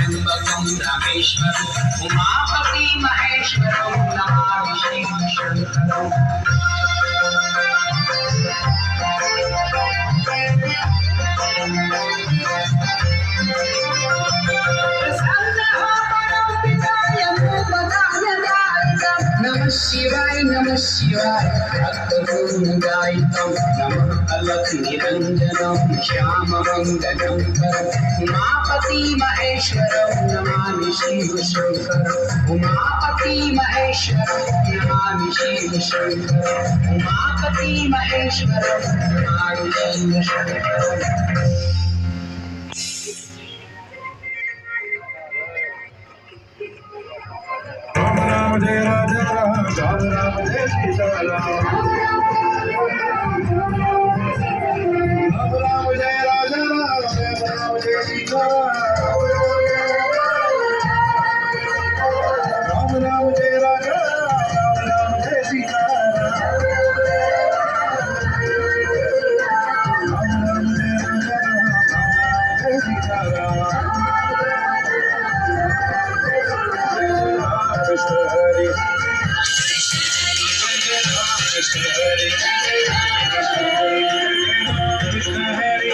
त्र्यंबकं रामेश्वरं उमापति महेश्वरं नमामि शिव शंकरं। नमः शिवाय भक्तगुणगायितं नमः अलख निरञ्जनं श्याममङ्गलं करं उमापति महेश्वरं नमामि शिव शंकरं उमापति महेश्वरं नमामि शिव शंकरं उमापति महेश्वरं नमामि शिव शंकरं। राम जय राजा राम राम जय सीताराम राम राम जय राजा राम जय सीताराम राम राम जय राजा राम जय सीताराम राम राम जय राजा राम जय Sitaram. Krishna Hare Krishna Hare Krishna Hare